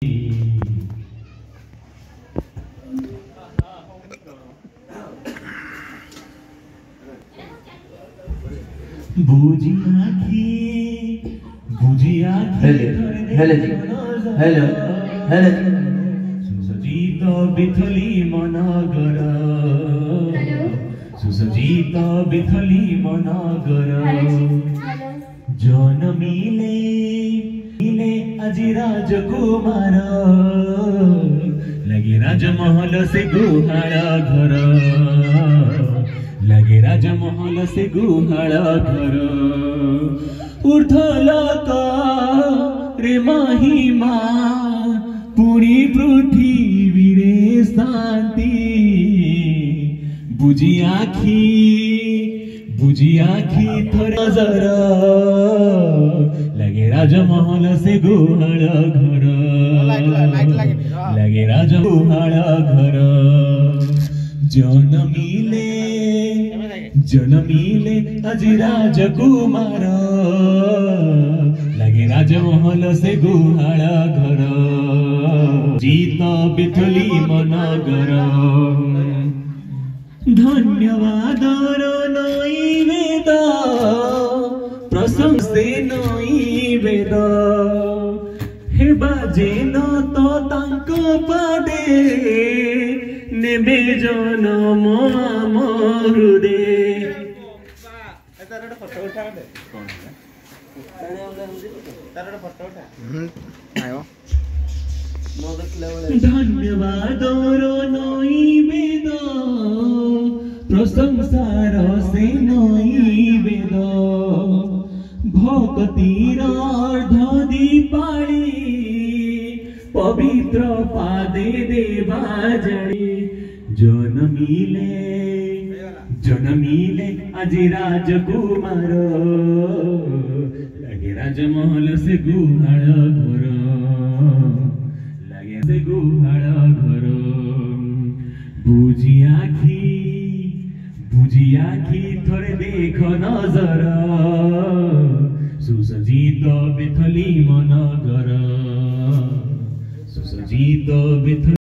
बुझी आँखी हेलो जी hello hello सुसज्जित बिथली मन गर सुसज्जित बिथली मन गर जनमिले আজি राजकुमार लगे राजमहल से गुहाळ घर लगे राजमहल से गुहाळ घर ऊर्ध्वलोक रे महिमा पुरी पृथ्वी रे शांति बुझी आँखी थोर नजर लगे राजमहल से गुहाळ घर लगे राज गुहाळ घर जनमिले আজি राजकुमार लगे राजमहल से गुहाळ घर जीत बिथली मन गर धन्यवाद नैवेद प्रशंसे नैवेद हे बाजे न तो तांक पादे नेबे जनम मरुदे धन्यवाद नैवेद प्रशंसार से नैवेद भक्तिर दीपाली पवित्र पादे देवा जड़ी जनमिले আজি राजकुमार लगे राजमहल से गुहाळ घर लगे से गुहाळ घर बुझी आँखी थोड़े देख नजर सुसज्जित बिथली मन गर सुसज्जित बिथली